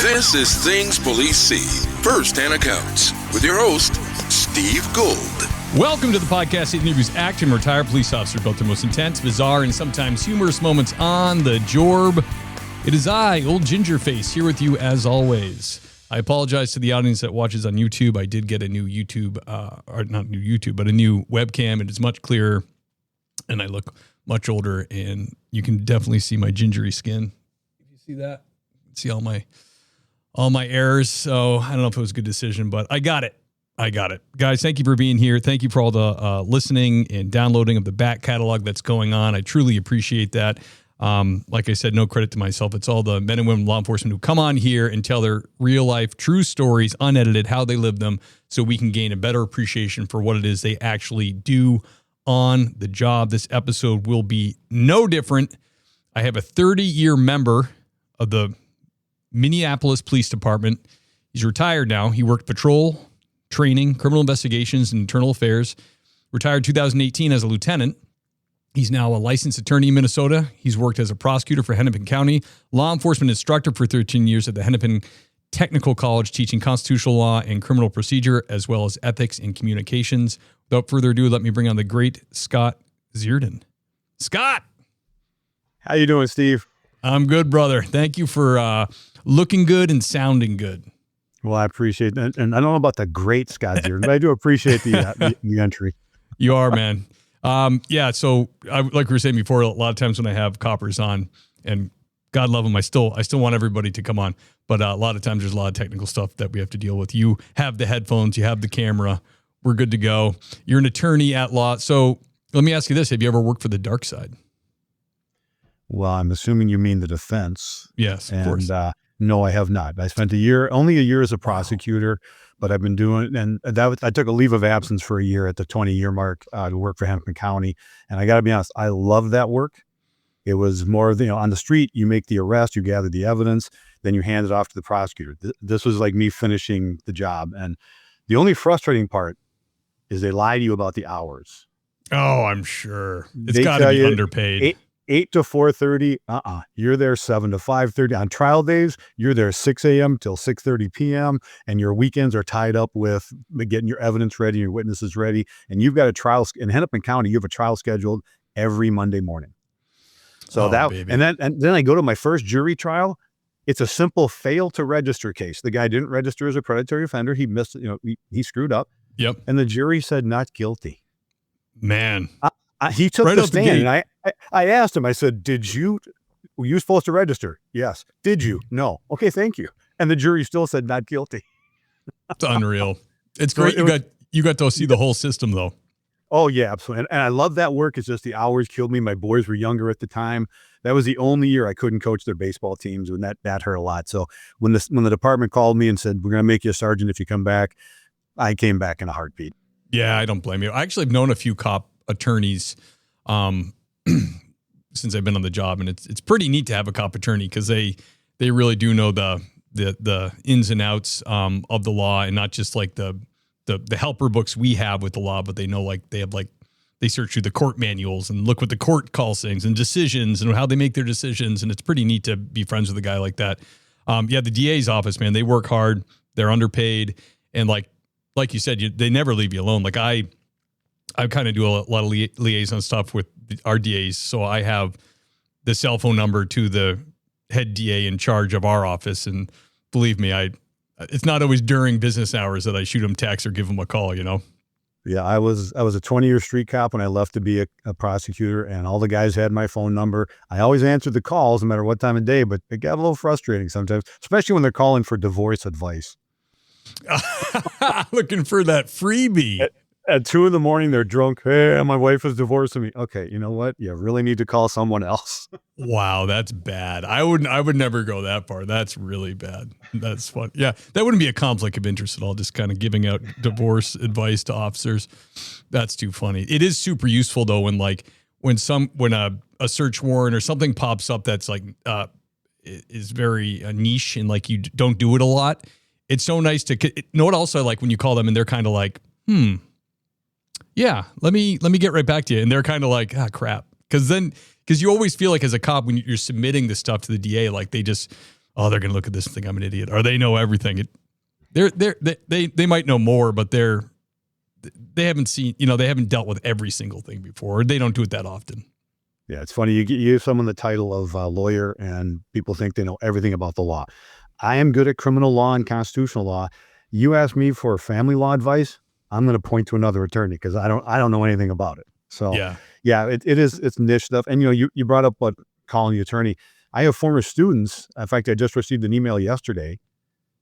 This is Things Police See, First-Hand Accounts, with your host, Steve Gold. Welcome to the podcast that interviews active and retired police officers about their most intense, bizarre, and sometimes humorous moments on the job. It is I, Old Gingerface, here with you as always. I apologize to the audience that watches on YouTube. I did get a new YouTube, but a new webcam. It is much clearer, and I look much older, and you can definitely see my gingery skin. You see that? See all my errors. So I don't know if it was a good decision, but I got it. Guys, thank you for being here. Thank you for all the listening and downloading of the back catalog that's going on. I truly appreciate that. Like I said, no credit to myself. It's all the men and women law enforcement who come on here and tell their real life, true stories, unedited, how they live them, so we can gain a better appreciation for what it is they actually do on the job. This episode will be no different. I have a 30-year member of the Minneapolis Police Department. He's retired now. He worked patrol, training, criminal investigations, and internal affairs. Retired 2018 as a lieutenant. He's now a licensed attorney in Minnesota. He's worked as a prosecutor for Hennepin County, law enforcement instructor for 13 years at the Hennepin Technical College, teaching constitutional law and criminal procedure, as well as ethics and communications. Without further ado, let me bring on the great Scott Zierden. Scott! How you doing, Steve? I'm good, brother. Thank you for looking good and sounding good. Well, I appreciate that. And I don't know about the great Scott Zierden, but I do appreciate the entry. You are, man. So like we were saying before, a lot of times when I have coppers on, and God love them, I still want everybody to come on. But a lot of times there's a lot of technical stuff that we have to deal with. You have the headphones, you have the camera. We're good to go. You're an attorney at law. So let me ask you this. Have you ever worked for the dark side? Well, I'm assuming you mean the defense. Yes, of course. No, I have not. I spent only a year as a prosecutor, but I've been doing, and I took a leave of absence for a year at the 20-year mark to work for Hennepin County. And I got to be honest, I love that work. It was more of, on the street, you make the arrest, you gather the evidence, then you hand it off to the prosecutor. This was like me finishing the job. And the only frustrating part is they lie to you about the hours. Oh, I'm sure. It's got to be underpaid. 8 to 4:30. You're there 7 to 5:30. On trial days, you're there 6 a.m. till 6:30 p.m. And your weekends are tied up with getting your evidence ready, your witnesses ready. And you've got a trial in Hennepin County. You have a trial scheduled every Monday morning. So baby. and then I go to my first jury trial. It's a simple fail to register case. The guy didn't register as a predatory offender. He missed, he screwed up. Yep. And the jury said not guilty. Man. He took right the stand, and I asked him, I said, were you supposed to register? Yes. Did you? No. Okay, thank you. And the jury still said not guilty. It's unreal. It's great. You got to see the whole system, though. Oh, yeah, absolutely. And I love that work. It's just the hours killed me. My boys were younger at the time. That was the only year I couldn't coach their baseball teams, and that hurt a lot. So when the department called me and said, we're going to make you a sergeant if you come back, I came back in a heartbeat. Yeah, I don't blame you. I actually have known a few cop attorneys since I've been on the job, and it's pretty neat to have a cop attorney because they really do know the ins and outs of the law, and not just like the helper books we have with the law, but they know they search through the court manuals and look what the court calls things and decisions and how they make their decisions, and it's pretty neat to be friends with a guy like that. The DA's office, man, they work hard, they're underpaid, and like you said, they never leave you alone. Like I kind of do a lot of liaison stuff with our DAs. So I have the cell phone number to the head DA in charge of our office. And believe me, it's not always during business hours that I shoot him text or give him a call, Yeah, I was a 20-year street cop when I left to be a prosecutor, and all the guys had my phone number. I always answered the calls no matter what time of day, but it got a little frustrating sometimes, especially when they're calling for divorce advice. Looking for that freebie. At 2 a.m, they're drunk. Hey, my wife is divorcing me. Okay, you know what? You really need to call someone else. Wow, that's bad. I would never go that far. That's really bad. That's fun. Yeah, that wouldn't be a conflict of interest at all, just kind of giving out divorce advice to officers. That's too funny. It is super useful though when a search warrant or something pops up that's is very niche and you don't do it a lot. It's so nice to know what also like when you call them and they're kind of like, yeah, let me get right back to you. And they're kind of like, crap. Because you always feel like as a cop, when you're submitting this stuff to the DA, like they just oh, they're going to look at this and think I'm an idiot, or they know everything. They might know more, but they haven't seen, they haven't dealt with every single thing before. Or they don't do it that often. Yeah, it's funny. You give someone the title of lawyer and people think they know everything about the law. I am good at criminal law and constitutional law. You ask me for family law advice, I'm going to point to another attorney because I don't know anything about it. So it's niche stuff. And you brought up what calling the attorney. I have former students. In fact, I just received an email yesterday.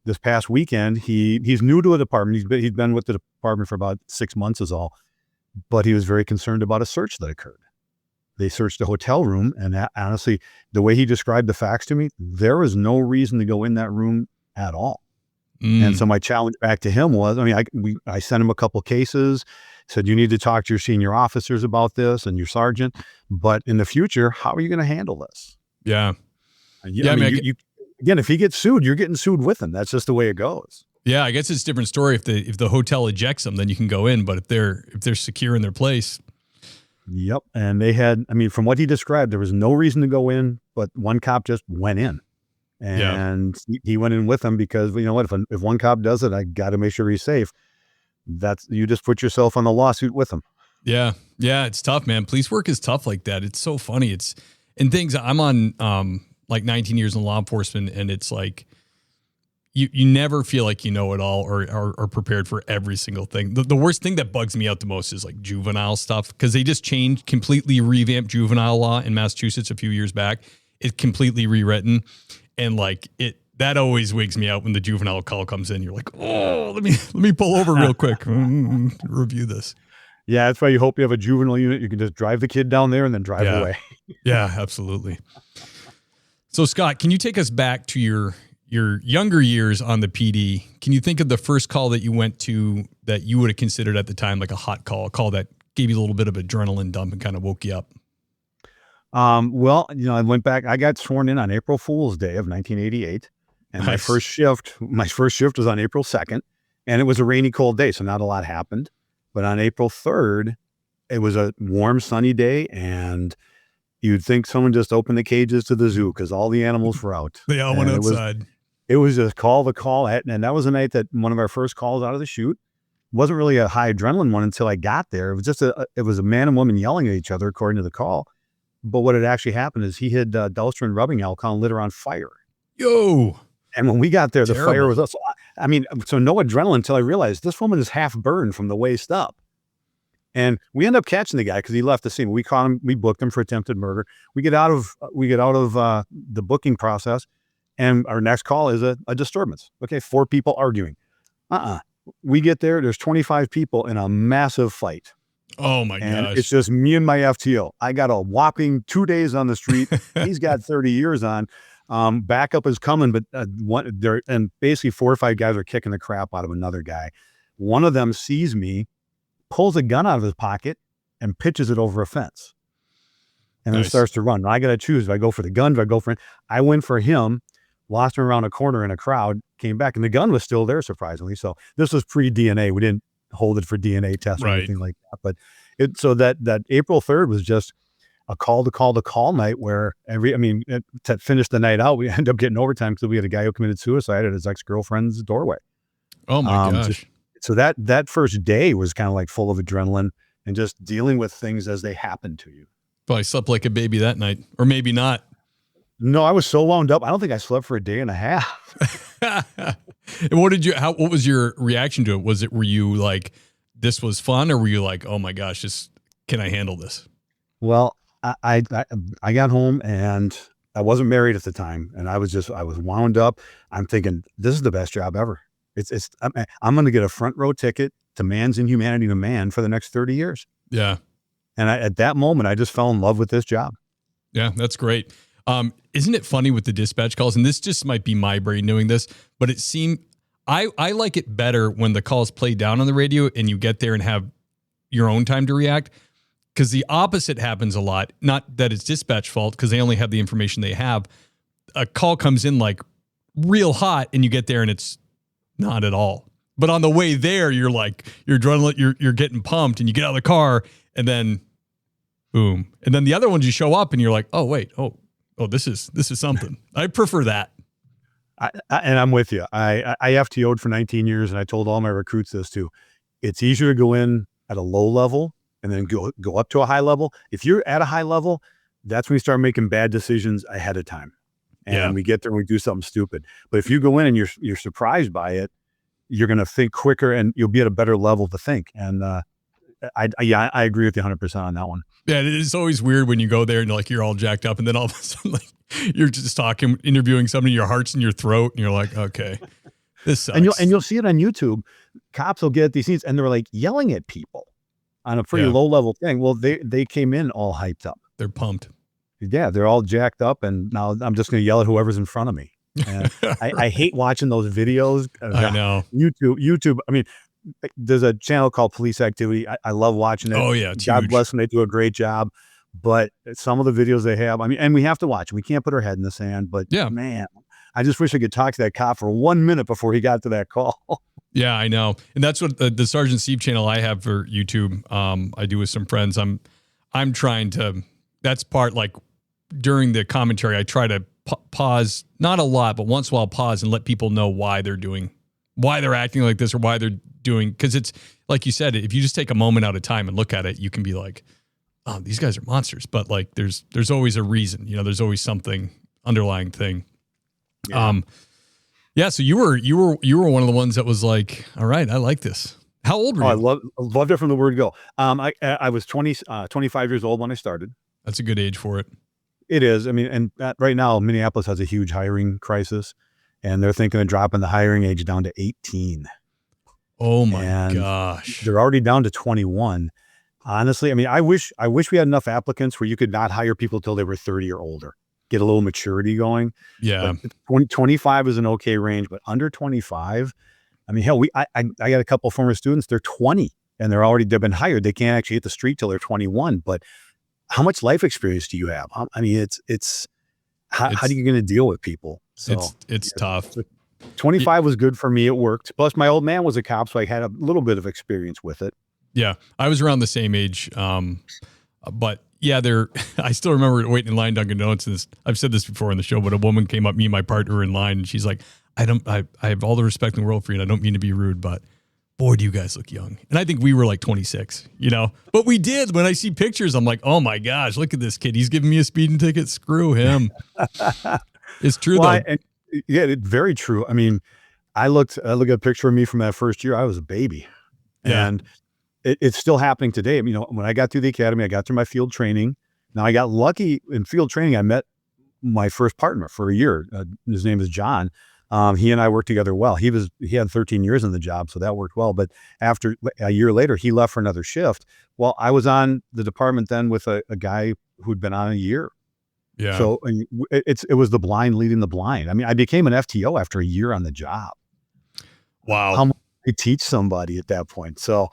This past weekend, he's new to the department. He's been with the department for about 6 months is all, but he was very concerned about a search that occurred. They searched a hotel room, and honestly, the way he described the facts to me, there was no reason to go in that room at all. And so my challenge back to him was, I sent him a couple cases, said, you need to talk to your senior officers about this and your sergeant, but in the future, how are you going to handle this? Yeah. Again, if he gets sued, you're getting sued with him. That's just the way it goes. Yeah, I guess it's a different story. If the hotel ejects them, then you can go in, but if they're secure in their place. Yep. And they had, from what he described, there was no reason to go in, but one cop just went in. And he went in with them because, you know what, if one cop does it, I got to make sure he's safe. You just put yourself on the lawsuit with them. Yeah. Yeah. It's tough, man. Police work is tough like that. It's so funny. I'm on, like 19 years in law enforcement, and it's like, you never feel like you know it all or are prepared for every single thing. The worst thing that bugs me out the most is like juvenile stuff, because they just completely revamped juvenile law in Massachusetts a few years back. It's completely rewritten. And like that always wigs me out when the juvenile call comes in. You're like, oh, let me pull over real quick. Review this. Yeah, that's why you hope you have a juvenile unit. You can just drive the kid down there and then drive away. Yeah, absolutely. So Scott, can you take us back to your younger years on the PD? Can you think of the first call that you went to that you would have considered at the time like a hot call, a call that gave you a little bit of adrenaline dump and kind of woke you up? Well, I went back. I got sworn in on April Fool's Day of 1988, and Nice. my first shift was on April 2nd, and it was a rainy, cold day, so not a lot happened. But on April 3rd, it was a warm, sunny day, and you'd think someone just opened the cages to the zoo because all the animals were out. They all went outside. It was just call the call, and that was the night that one of our first calls out of the chute. Wasn't really a high adrenaline one until I got there. It was just it was a man and woman yelling at each other according to the call. But what had actually happened is he had Dulster and rubbing alcohol and lit her on fire. Yo. And when we got there, the Terrible. fire was up. So no adrenaline until I realized this woman is half burned from the waist up. And we end up catching the guy because he left the scene. We caught him. We booked him for attempted murder. We get out of the booking process, and our next call is a disturbance. Okay, 4 people arguing. We get there. There's 25 people in a massive fight. Oh my And gosh. it's just me and my FTO. I got a whopping 2 days on the street. He's got 30 years on. Backup is coming, but and basically 4 or 5 guys are kicking the crap out of another guy. One of them sees me, pulls a gun out of his pocket, and pitches it over a fence. And then Nice. starts to run. Now I got to choose. Do I go for the gun? Do I go for it? I went for him, lost him around a corner in a crowd, came back, and the gun was still there, surprisingly. So this was pre-DNA. We didn't hold it for DNA tests or Right. anything like that. But that April 3rd was just a call night where to finish the night out, we ended up getting overtime because we had a guy who committed suicide at his ex-girlfriend's doorway. Oh my gosh. So that first day was kind of like full of adrenaline and just dealing with things as they happen to you. Probably slept like a baby that night, or maybe not. No, I was so wound up. I don't think I slept for a day and a half. And what was your reaction to it? Were you like, this was fun, or were you like, oh my gosh, can I handle this? Well, I got home and I wasn't married at the time, and I was wound up. I'm thinking, this is the best job ever. I'm going to get a front row ticket to Man's Inhumanity to Man for the next 30 years. Yeah. And at that moment, I just fell in love with this job. Yeah, that's great. Isn't it funny with the dispatch calls? And this just might be my brain doing this, but it seemed I like it better when the calls play down on the radio and you get there and have your own time to react. Because the opposite happens a lot. Not that it's dispatch fault, because they only have the information they have. A call comes in like real hot, and you get there and it's not at all. But on the way there, you're like, you're adrenaline, you're getting pumped, and you get out of the car, and then boom. And then the other ones, you show up and you're like, oh wait, oh, this is something. I prefer that. And I'm with you. I FTO'd for 19 years, and I told all my recruits this too. It's easier to go in at a low level and then go up to a high level. If you're at a high level, that's when you start making bad decisions ahead of time. And we get there and we do something stupid. But if you go in and you're surprised by it, you're going to think quicker and you'll be at a better level to think. And I agree with you 100% on that one. Yeah, it's always weird when you go there and you're all jacked up, and then all of a sudden you're just talking, interviewing somebody, your heart's in your throat, and you're like, okay, this sucks. And you'll see it on YouTube. Cops will get these scenes and they're like yelling at people on a pretty low level thing. Well, they came in all hyped up. They're pumped. Yeah, they're all jacked up, and now I'm just going to yell at whoever's in front of me. And I hate watching those videos. I know. YouTube. I mean, there's a channel called Police Activity. I love watching it. Oh yeah, God bless them. They do a great job. But some of the videos they have, I mean, and we have to watch. We can't put our head in the sand. But man, I just wish I could talk to that cop for 1 minute before he got to that call. Yeah, I know. And that's what the Sergeant Steve channel I have for YouTube. I do with some friends. I'm trying to. That's part during the commentary, I try to pause, not a lot, but once in a while pause and let people know why they're acting like this or why they're doing, because it's like you said, if you just take a moment out of time and look at it, you can be like, oh, these guys are monsters. But there's always a reason, there's always something underlying thing. Yeah. So you were one of the ones that was like, all right, I like this. How old were you? I loved it from the word go. I was 25 years old when I started. That's a good age for it. It is. I mean, and right now, Minneapolis has a huge hiring crisis, and they're thinking of dropping the hiring age down to 18. Oh my gosh. They're already down to 21. Honestly, I mean, I wish we had enough applicants where you could not hire people till they were 30 or older, get a little maturity going. Yeah. 25 is an okay range, but under 25, I mean, hell, I got a couple of former students, they're 20 and they've been hired. They can't actually hit the street till they're 21, but how much life experience do you have? I mean, how are you going to deal with people? So it's tough. 25 was good for me. It worked. Plus my old man was a cop, so I had a little bit of experience with it. Yeah. I was around the same age. But yeah, I still remember waiting in line Dunkin' Donuts. And I've said this before in the show, but a woman came up, me and my partner were in line, and she's like, I have all the respect in the world for you, and I don't mean to be rude, but boy, do you guys look young. And I think we were like 26, but we did. When I see pictures, I'm like, oh my gosh, look at this kid. He's giving me a speeding ticket. Screw him. It's true though. It's very true. I mean, I look at a picture of me from that first year. I was a baby, and it's still happening today. When I got through the academy, I got through my field training. Now I got lucky in field training. I met my first partner for a year. His name is John. He and I worked together well. He had 13 years in the job, so that worked well. But after a year later, he left for another shift. Well, I was on the department then with a guy who'd been on a year. Yeah. So it was the blind leading the blind. I mean, I became an FTO after a year on the job. Wow. How much you teach somebody at that point. So,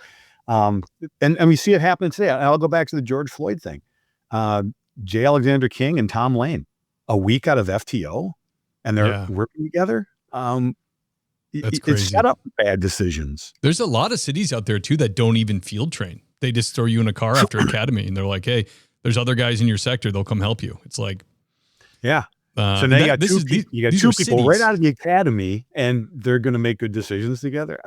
and we see it happen today. I'll go back to the George Floyd thing. J. Alexander King and Tom Lane, a week out of FTO. And they're working together. That's crazy. It's set up for bad decisions. There's a lot of cities out there too that don't even field train. They just throw you in a car after academy, and they're like, "Hey, there's other guys in your sector. They'll come help you." It's like, so now you got two people right out of the academy, and they're going to make good decisions together.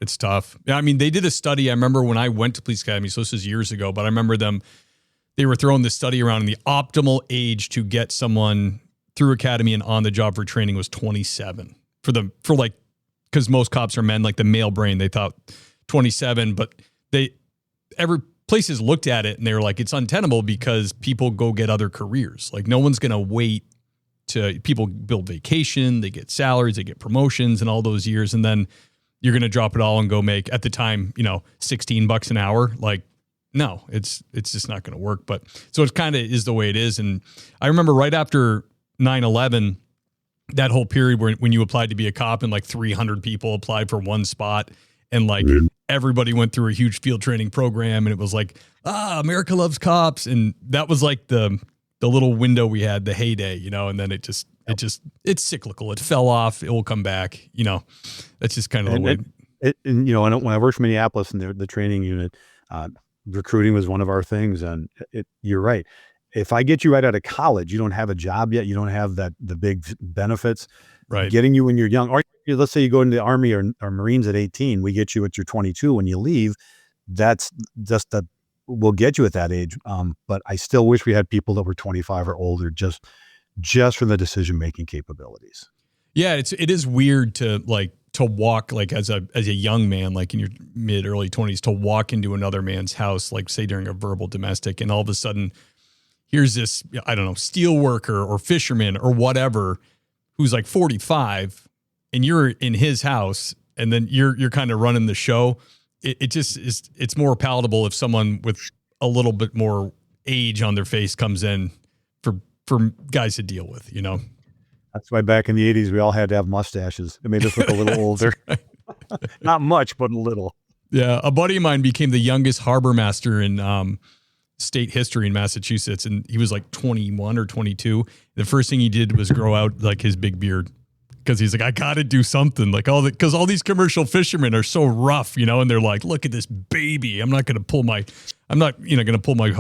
It's tough. Yeah, I mean, they did a study. I remember when I went to police academy. So this was years ago, but I remember they were throwing this study around, and the optimal age to get someone through academy and on the job for training was 27 because most cops are men, like the male brain, they thought 27, but every places looked at it and they were like, it's untenable because people go get other careers. Like no one's going to wait to people build vacation, they get salaries, they get promotions and all those years. And then you're going to drop it all and go make at the time, $16 an hour. Like, no, it's just not going to work. But so it kind of is the way it is. And I remember right after 9/11, that whole period when you applied to be a cop and like 300 people applied for one spot and like everybody went through a huge field training program and it was like, America loves cops. And that was like the little window we had, the heyday, and then it's cyclical. It fell off. It will come back. That's just kind of the way. And when I worked for Minneapolis in the training unit, recruiting was one of our things. And you're right. if I get you right out of college, you don't have a job yet, you don't have the big benefits. Right. Getting you when you're young, or let's say you go into the Army or Marines at 18, we get you at your 22 when you leave. That's just that we'll get you at that age. But I still wish we had people that were 25 or older, just for the decision-making capabilities. Yeah, it is weird to walk like as a young man, like in your mid early 20s, to walk into another man's house, like say during a verbal domestic, and all of a sudden here's this, I don't know, steel worker or fisherman or whatever who's like 45 and you're in his house and then you're kind of running the show. It just is, it's more palatable if someone with a little bit more age on their face comes in for guys to deal with, you know? That's why back in the 80s, we all had to have mustaches. It made us look a little older. Not much, but a little. Yeah. A buddy of mine became the youngest harbor master in state history in Massachusetts. And he was like 21 or 22. The first thing he did was grow out like his big beard. Because he's like, I got to do something. Like because all these commercial fishermen are so rough, you know, and they're like, look at this baby. I'm not going to pull my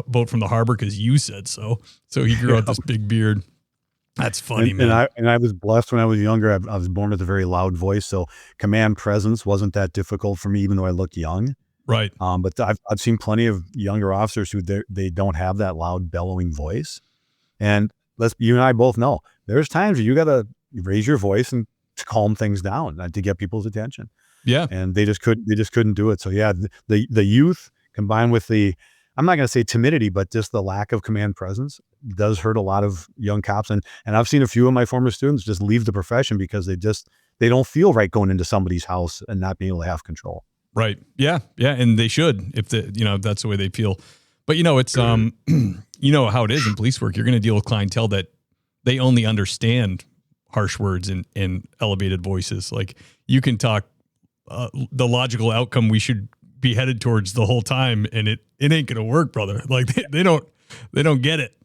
boat from the harbor because you said so. So he grew out this big beard. That's funny, man. And I was blessed when I was younger. I was born with a very loud voice, so command presence wasn't that difficult for me, even though I looked young. Right. But I've seen plenty of younger officers who they don't have that loud bellowing voice. And you and I both know there's times where you got to raise your voice and calm things down to get people's attention. Yeah. And they just couldn't do it. So yeah, the youth combined with I'm not going to say timidity, but just the lack of command presence does hurt a lot of young cops. And I've seen a few of my former students just leave the profession because they don't feel right going into somebody's house and not being able to have control. Right. Yeah. Yeah. And they should, if that's the way they feel. But it's, you know how it is in police work. You're going to deal with clientele that they only understand harsh words and elevated voices. Like you can talk the logical outcome we should be headed towards the whole time, and it ain't gonna work, brother. Like they don't get it.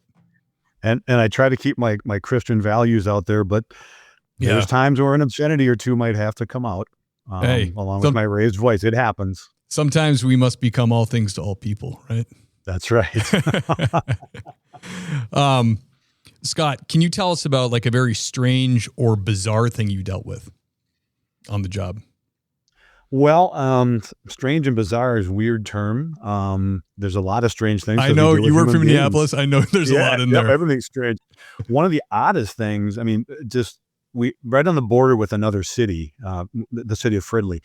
And I try to keep my Christian values out there, but there's times where an obscenity or two might have to come out along with my raised voice. It happens. Sometimes we must become all things to all people, right? That's right. Scott, can you tell us about like a very strange or bizarre thing you dealt with on the job? Well, strange and bizarre is a weird term. There's a lot of strange things. I know you work for Minneapolis. I know there's a lot in there. Everything's strange. One of the oddest things, I mean, we right on the border with another city, the city of Fridley.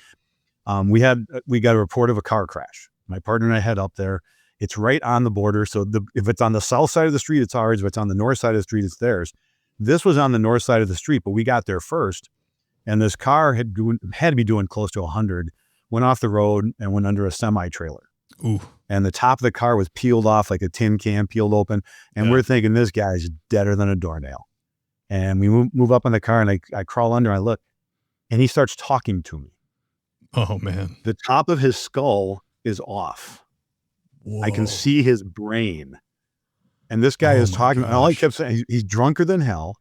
We got a report of a car crash. My partner and I head up there. It's right on the border. So if it's on the south side of the street, it's ours. If it's on the north side of the street, it's theirs. This was on the north side of the street, but we got there first. And this car had to be doing close to 100, went off the road and went under a semi-trailer. Ooh. And the top of the car was peeled off like a tin can peeled open. And we're thinking this guy's deader than a doornail. And we move up on the car and I crawl under and I look and he starts talking to me. Oh, man. The top of his skull is off. Whoa. I can see his brain. And this guy is talking. And all he kept saying, he's drunker than hell,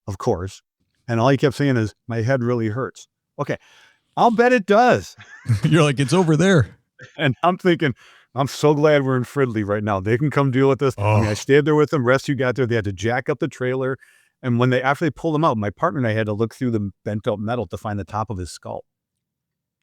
of course. And all he kept saying is, my head really hurts. Okay, I'll bet it does. You're like, it's over there. And I'm thinking, I'm so glad we're in Fridley right now. They can come deal with this. I mean, I stayed there with them. Rescue got there. They had to jack up the trailer. And after they pulled him out, my partner and I had to look through the bent out metal to find the top of his skull.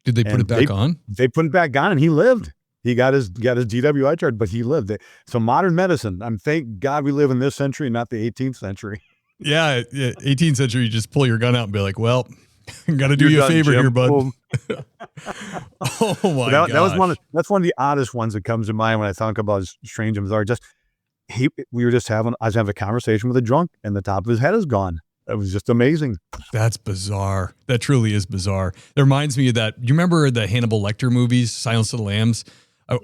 Did they put it back on? They put it back on and he lived. He got his DWI charge, but he lived. So modern medicine, thank God we live in this century, not the 18th century. Yeah, 18th century, you just pull your gun out and be like, well, got to do you a favor here, bud. Oh my God. That's one of the oddest ones that comes to mind when I think about strange and bizarre. I was having a conversation with a drunk and the top of his head is gone. It was just amazing. That's bizarre. That truly is bizarre. It reminds me of that. You remember the Hannibal Lecter movies, Silence of the Lambs?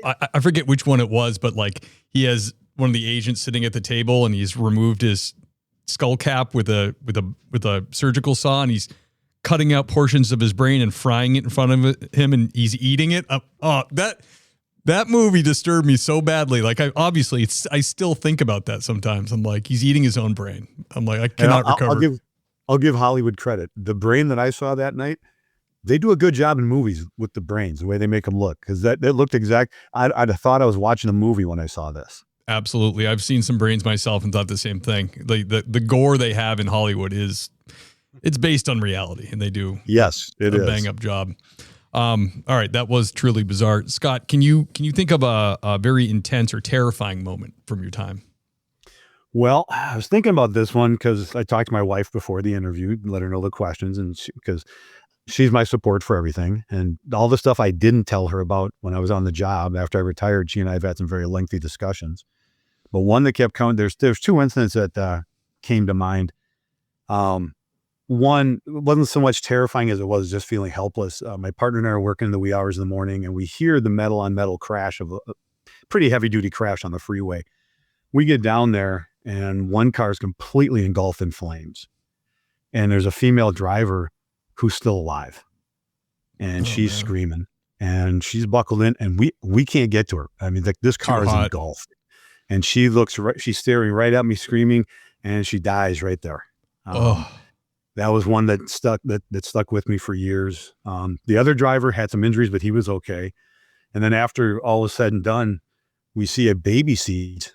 I forget which one it was, but like he has one of the agents sitting at the table and he's removed his skull cap with a surgical saw and he's cutting out portions of his brain and frying it in front of him and he's eating it. That movie disturbed me so badly. Like I still think about that sometimes. I'm like, he's eating his own brain. I'm like, I cannot recover. I'll give Hollywood credit. The brain that I saw that night, they do a good job in movies with the brains, the way they make them look. Because that looked exact. I'd have thought I was watching a movie when I saw this. Absolutely. I've seen some brains myself and thought the same thing. The gore they have in Hollywood it's based on reality, and they do Yes, it a is. bang up job. All right. That was truly bizarre. Scott, can you think of a very intense or terrifying moment from your time? Well, I was thinking about this one because I talked to my wife before the interview, let her know the questions, and because she's my support for everything. And all the stuff I didn't tell her about when I was on the job after I retired, she and I have had some very lengthy discussions. But one that kept coming, there's two incidents that came to mind. One wasn't so much terrifying as it was just feeling helpless. My partner and I are working in the wee hours of the morning, and we hear the metal on metal crash of a pretty heavy duty crash on the freeway. We get down there, and one car is completely engulfed in flames. And there's a female driver who's still alive, and she's screaming, and she's buckled in, and we can't get to her. I mean, this car is engulfed, and she's staring right at me, screaming, and she dies right there. That was one that stuck with me for years. The other driver had some injuries, but he was okay. And then after all is said and done, we see a baby seat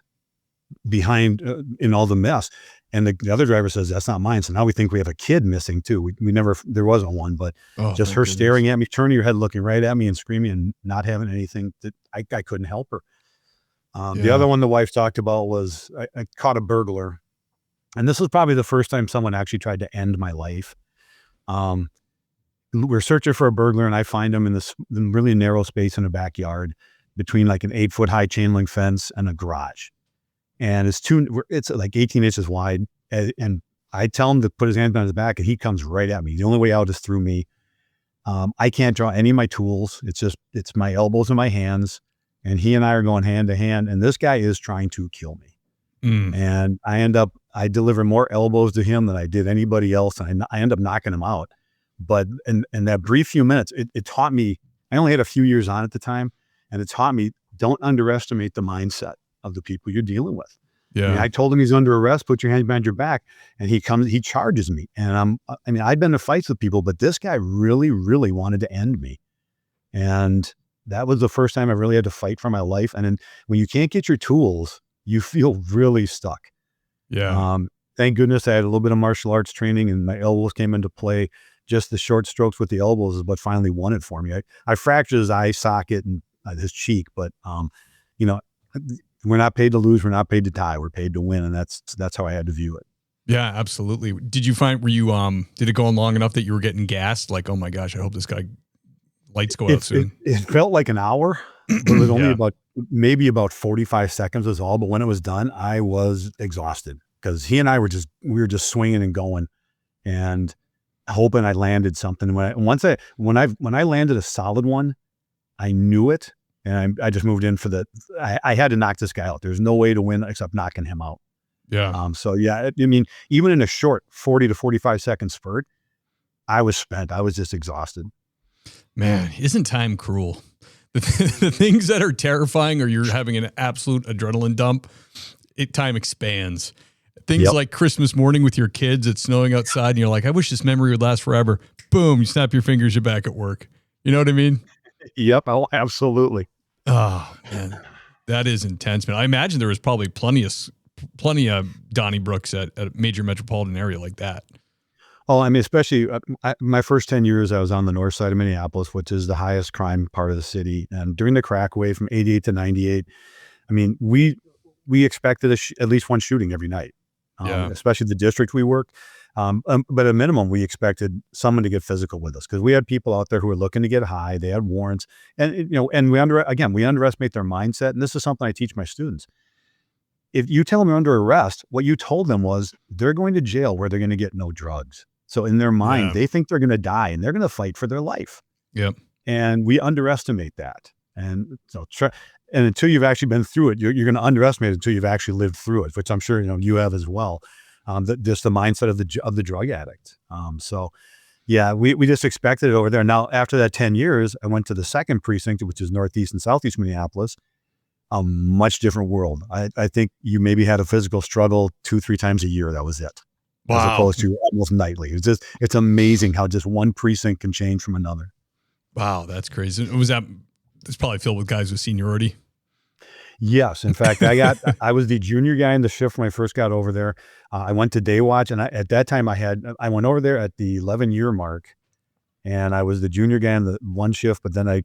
behind in all the mess. And the other driver says, that's not mine. So now we think we have a kid missing too. There wasn't one, but just her staring at me, turning her head, looking right at me and screaming and not having anything that I couldn't help her. The other one the wife talked about was I caught a burglar. And this was probably the first time someone actually tried to end my life. We're searching for a burglar, and I find him in this really narrow space in a backyard between like an 8-foot high chain link fence and a garage. And it's like 18 inches wide. And I tell him to put his hands on his back, and he comes right at me. The only way out is through me. I can't draw any of my tools. It's my elbows and my hands. And he and I are going hand to hand. And this guy is trying to kill me. And I deliver more elbows to him than I did anybody else. And I end up knocking him out. But in that brief few minutes, it taught me, I only had a few years on at the time, and it taught me, don't underestimate the mindset of the people you're dealing with. Yeah. I mean, I told him he's under arrest, put your hands behind your back, and he charges me. And I've been in fights with people, but this guy really, really wanted to end me. And that was the first time I really had to fight for my life. And then when you can't get your tools, you feel really stuck. Yeah. Thank goodness I had a little bit of martial arts training, and my elbows came into play. Just the short strokes with the elbows is what finally won it for me. I fractured his eye socket and his cheek, but we're not paid to lose. We're not paid to tie. We're paid to win. And that's how I had to view it. Yeah, absolutely. Did you find, did it go on long enough that you were getting gassed? Like, oh my gosh, I hope this guy lights go out soon. It felt like an hour, but it was only maybe about 45 seconds was all. But when it was done, I was exhausted because he and I were just swinging and going and hoping I landed something. When I landed a solid one, I knew it. And I just moved in I had to knock this guy out. There's no way to win except knocking him out. Yeah. Even in a short 40 to 45 second spurt, I was spent. I was just exhausted. Man, isn't time cruel? The things that are terrifying or you're having an absolute adrenaline dump, time expands. Things like Christmas morning with your kids, it's snowing outside, and you're like, I wish this memory would last forever. Boom, you snap your fingers, you're back at work. You know what I mean? Yep. Oh, absolutely. Oh, man. That is intense, man. I imagine there was probably plenty of Donnybrooks at a major metropolitan area like that. Oh, I mean, especially my first 10 years, I was on the north side of Minneapolis, which is the highest crime part of the city. And during the crack wave from 88 to 98, I mean, we expected at least one shooting every night, especially the district we worked. But at a minimum, we expected someone to get physical with us because we had people out there who were looking to get high. They had warrants, and we underestimate their mindset. And this is something I teach my students. If you tell them they're under arrest, what you told them was they're going to jail where they're going to get no drugs. So in their mind, they think they're going to die and they're going to fight for their life. Yep. And we underestimate that. And so and until you've actually been through it, you're going to underestimate it until you've actually lived through it, which I'm sure you have as well. Just the mindset of the drug addict. We just expected it over there. Now, after that 10 years, I went to the second precinct, which is Northeast and Southeast Minneapolis. A much different world. I think you maybe had a physical struggle 2-3 times a year. That was it. Wow. As opposed to almost nightly. It's amazing how just one precinct can change from another. Wow, that's crazy. It's probably filled with guys with seniority. Yes. In fact, I was the junior guy in the shift when I first got over there. I went to day watch, and at that time I went over there at the 11-year mark, and I was the junior guy in the one shift, but then I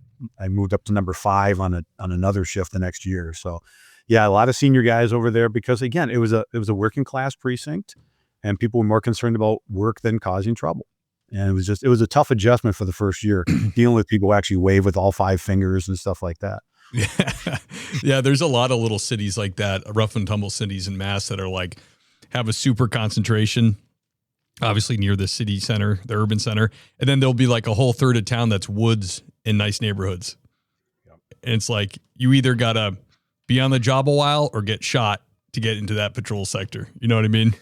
moved up to number 5 on another shift the next year. So yeah, a lot of senior guys over there because again, it was a working class precinct, and people were more concerned about work than causing trouble. And it was a tough adjustment for the first year dealing with people who actually wave with all 5 fingers and stuff like that. Yeah. Yeah. There's a lot of little cities like that, rough and tumble cities in Mass that are like, have a super concentration, obviously near the city center, the urban center. And then there'll be like a whole third of town that's woods and nice neighborhoods. Yep. And it's like, you either got to be on the job a while or get shot to get into that patrol sector. You know what I mean?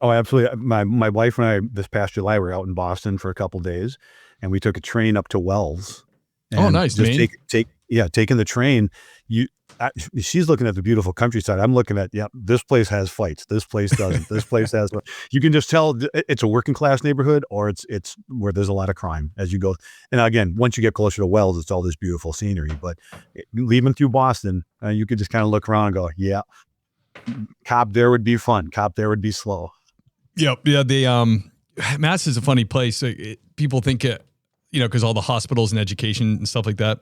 Oh, absolutely. My wife and I, this past July, were out in Boston for a couple of days, and we took a train up to Wells. Oh, nice. Just taking the train. She's looking at the beautiful countryside. I'm looking at, this place has fights. This place doesn't. This place has. You can just tell it's a working class neighborhood, or it's where there's a lot of crime as you go. And again, once you get closer to Wells, it's all this beautiful scenery. But leaving through Boston, you could just kind of look around and go, yeah, cop there would be fun. Cop there would be slow. Yep. Yeah. Mass is a funny place. People think it, because all the hospitals and education and stuff like that.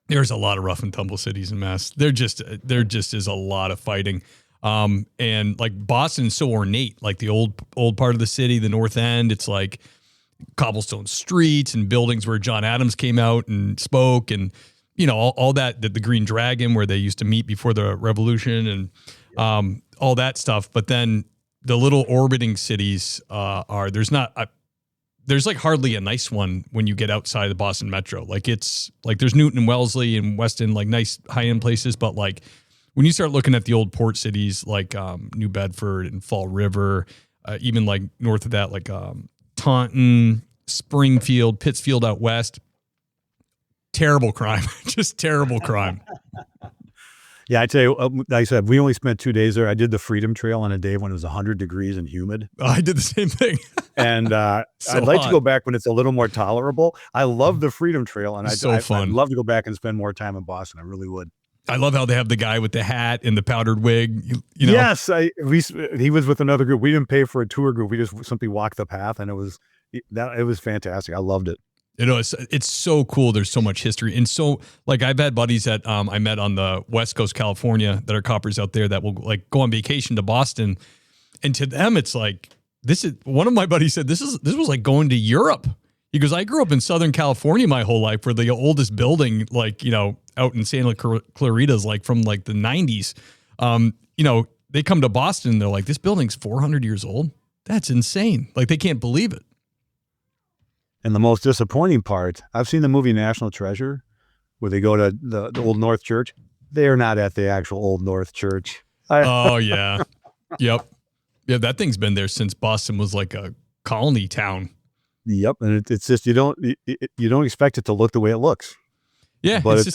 There's a lot of rough and tumble cities in Mass. There just is a lot of fighting. And like Boston is so ornate, like the old part of the city, the North End, it's like cobblestone streets and buildings where John Adams came out and spoke, and all that, the Green Dragon where they used to meet before the revolution, and all that stuff. But then the little orbiting cities there's like hardly a nice one when you get outside the Boston metro. Like it's like there's Newton and Wellesley and Weston, like nice high-end places. But like when you start looking at the old port cities, like New Bedford and Fall River, even like north of that, like Taunton, Springfield, Pittsfield out west, terrible crime, just terrible crime. Yeah, I tell you, like I said, we only spent 2 days there. I did the Freedom Trail on a day when it was 100 degrees and humid. Oh, I did the same thing. And I'd like to go back when it's a little more tolerable. I love the Freedom Trail, and I'd love to go back and spend more time in Boston. I really would. I love how they have the guy with the hat and the powdered wig. Yes, he was with another group. We didn't pay for a tour group. We just simply walked the path, and it was fantastic. I loved it. It's so cool. There's so much history. And so like I've had buddies that I met on the West Coast, California, that are coppers out there that will like go on vacation to Boston. And to them, it's like, one of my buddies said, this was like going to Europe. He goes, I grew up in Southern California my whole life, where the oldest building, like, out in Santa Clarita is like from like the 90s. They come to Boston and they're like, this building's 400 years old. That's insane. Like they can't believe it. And the most disappointing part, I've seen the movie National Treasure, where they go to the Old North Church. They're not at the actual Old North Church. Oh, yeah. Yep. Yeah, that thing's been there since Boston was like a colony town. Yep. And it's just, you don't expect it to look the way it looks. Yeah. But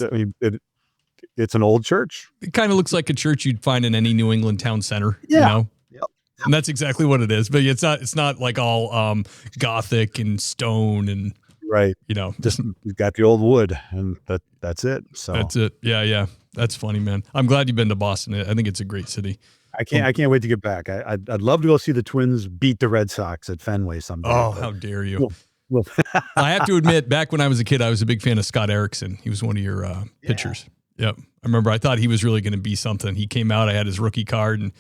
it's an old church. It kind of looks like a church you'd find in any New England town center. Yeah. Yep. And that's exactly what it is. But it's not like all Gothic and stone and right. Just you've got the old wood, and that's it. So that's it. Yeah. That's funny, man. I'm glad you've been to Boston. I think it's a great city. I can't wait to get back. I'd love to go see the Twins beat the Red Sox at Fenway someday. Oh, how dare you! I have to admit, back when I was a kid, I was a big fan of Scott Erickson. He was one of your pitchers. Yep. I remember I thought he was really going to be something. He came out, I had his rookie card, and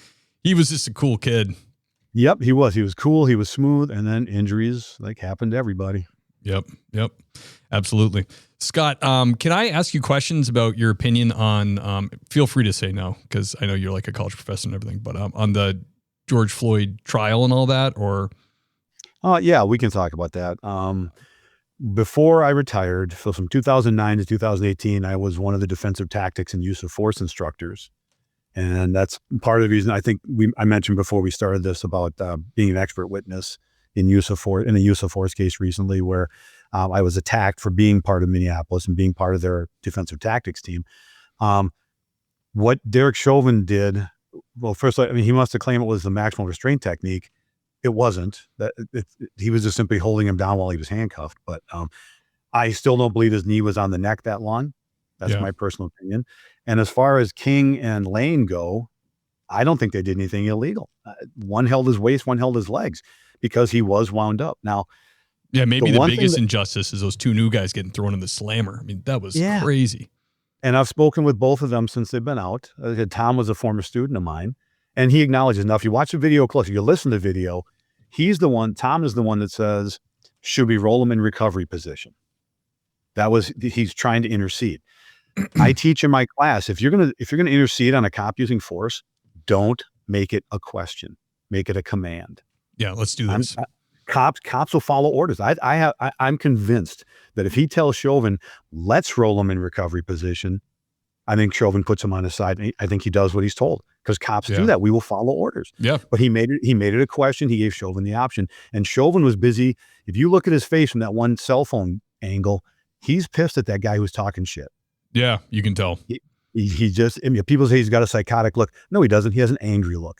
he was just a cool kid. Yep, he was. He was cool. He was smooth. And then injuries happened to everybody. Yep. Absolutely. Scott, can I ask you questions about your opinion on, feel free to say no, because I know you're like a college professor and everything, but on the George Floyd trial and all that, or? Yeah, we can talk about that. Before I retired, so from 2009 to 2018, I was one of the defensive tactics and use of force instructors. And that's part of the reason I think I mentioned before we started this about being an expert witness in use of force, in a use of force case recently, where I was attacked for being part of Minneapolis and being part of their defensive tactics team. What Derek Chauvin did, well, first, he must have claimed it was the maximum restraint technique. It wasn't. He was just simply holding him down while he was handcuffed. But I still don't believe his knee was on the neck that long. That's my personal opinion. And as far as King and Lane go, I don't think they did anything illegal. One held his waist, one held his legs because he was wound up. Now, yeah, maybe the biggest injustice is those two new guys getting thrown in the slammer. I mean, that was crazy. And I've spoken with both of them since they've been out. Tom was a former student of mine, and he acknowledges, now, if you watch the video closely, you listen to the video, Tom is the one that says, should we roll him in recovery position? He's trying to intercede. I teach in my class, if you're gonna intercede on a cop using force, don't make it a question. Make it a command. Yeah, let's do this. Cops will follow orders. I'm convinced that if he tells Chauvin, let's roll him in recovery position, I think Chauvin puts him on his side. I think he does what he's told, because cops do that. We will follow orders. Yeah. But he made it a question. He gave Chauvin the option, and Chauvin was busy. If you look at his face from that one cell phone angle, he's pissed at that guy who was talking shit. Yeah, you can tell. He just, people say he's got a psychotic look. No, he doesn't. He has an angry look.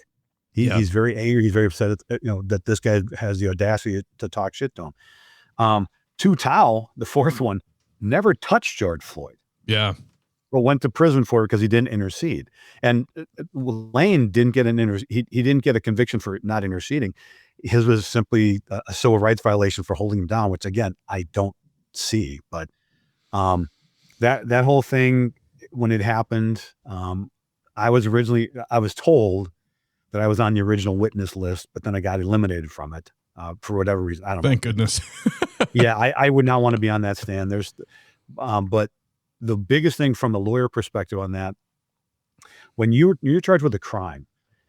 He's very angry. He's very upset that this guy has the audacity to talk shit to him. Tu Tao, the fourth one, never touched George Floyd. Yeah. But went to prison for it because he didn't intercede. And Lane didn't get he didn't get a conviction for not interceding. His was simply a civil rights violation for holding him down, which again, I don't see. But that whole thing, when it happened, I was told that I was on the original witness list, but then I got eliminated from it for whatever reason. I don't know. Thank goodness. Yeah, I would not want to be on that stand. But the biggest thing from a lawyer perspective on that, when you're charged with a crime,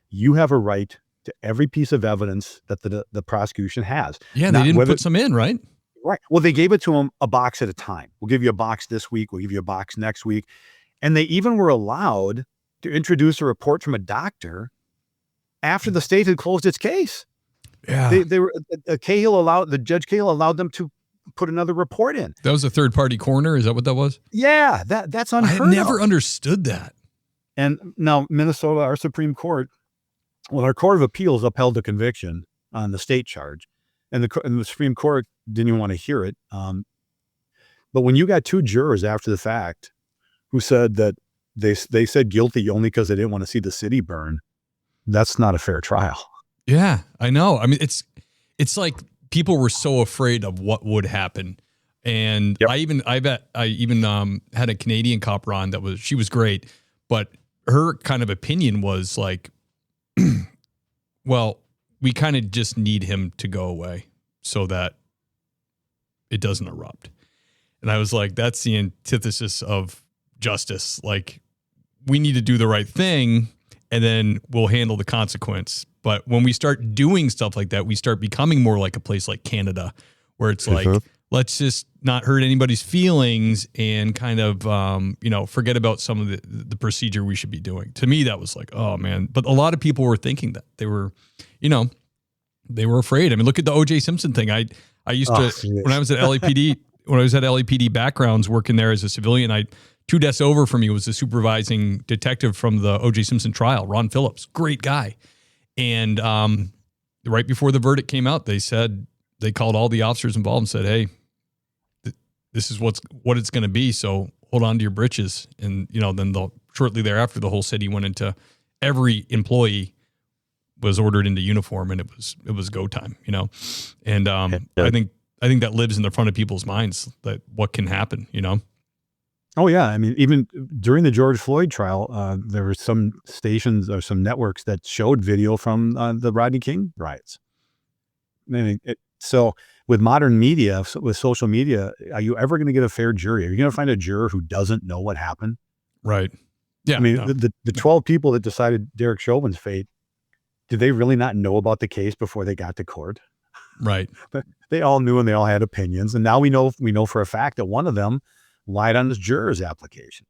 you have a right to every piece of evidence that the prosecution has. Yeah, they didn't put some in, right? Right. Well, they gave it to him a box at a time. We'll give you a box this week. We'll give you a box next week. And they even were allowed to introduce a report from a doctor after the state had closed its case. Yeah. Judge Cahill allowed them to put another report in. That was a third party coroner. Is that what that was? Yeah, that's unheard of. I never understood that. And now Minnesota, our Supreme Court, our Court of Appeals upheld the conviction on the state charge, and the Supreme Court didn't even want to hear it. But when you got two jurors after the fact who said that they said guilty only because they didn't want to see the city burn, that's not a fair trial. Yeah, I know. I mean, it's like people were so afraid of what would happen. And I even had a Canadian cop on she was great, but her kind of opinion was like, well, we kind of just need him to go away so that it doesn't erupt. And I was like, that's the antithesis of justice. Like, we need to do the right thing and then we'll handle the consequence. But when we start doing stuff like that, we start becoming more like a place like Canada, where it's like, let's just not hurt anybody's feelings and kind of, forget about some of the procedure we should be doing. To me, that was like, oh man. But a lot of people were thinking that they were afraid. I mean, look at the O.J. Simpson thing. I used to, when I was at LAPD backgrounds working there as a civilian, 2 desks over from me was the supervising detective from the O.J. Simpson trial, Ron Phillips, great guy. And right before the verdict came out, they called all the officers involved and said, hey, this is what it's going to be. So hold on to your britches. And, then shortly thereafter, the whole city went into, every employee was ordered into uniform, and it was go time, And I think that lives in the front of people's minds, that what can happen, Oh yeah. I mean, even during the George Floyd trial, there were some stations or some networks that showed video from the Rodney King riots. I mean, so with modern media, with social media, are you ever going to get a fair jury? Are you going to find a juror who doesn't know what happened? Right. Yeah. I mean, the 12 people that decided Derek Chauvin's fate, did they really not know about the case before they got to court? Right. They all knew, and they all had opinions. And now we know for a fact that one of them lied on his juror's application.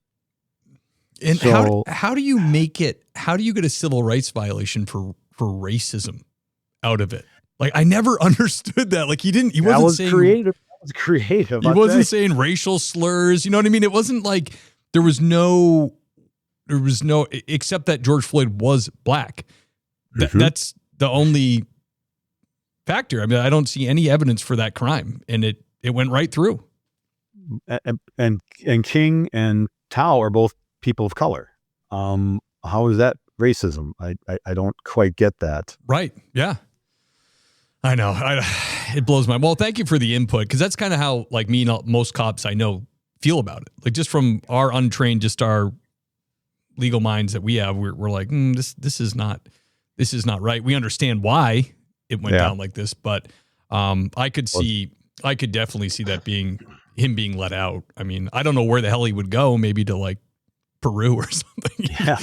And so, how do you get a civil rights violation for racism out of it? Like, I never understood that. Like, he wasn't saying creative. That was creative. He wasn't saying racial slurs. You know what I mean? It wasn't like there was no, except that George Floyd was black. That's the only factor. I mean, I don't see any evidence for that crime, and it went right through. And King and Tao are both people of color. How is that racism? I don't quite get that. Right. Yeah. I know. It blows my, well, thank you for the input. Cause that's kind of how like me and most cops I know feel about it. Like just from our untrained, just our legal minds that we have, we're like, this is not right. We understand why it went down like this, but I could definitely see that being him being let out. I mean, I don't know where the hell he would go, maybe to like Peru or something. Yeah.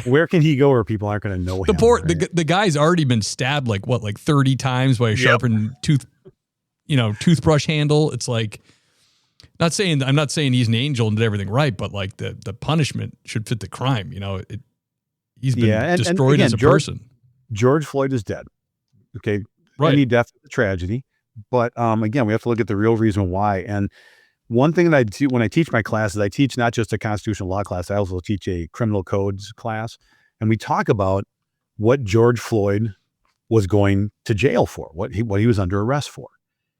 Where can he go where people aren't going to know him? The guy's already been stabbed like 30 times by a sharpened toothbrush handle. It's like, I'm not saying he's an angel and did everything right, but like the punishment should fit the crime. He's been destroyed as a person. George Floyd is dead. Okay. Right. Any death is a tragedy. But again, we have to look at the real reason why. And one thing that I do when I teach my classes, I teach not just a constitutional law class, I also teach a criminal codes class. And we talk about what George Floyd was going to jail for, what he was under arrest for.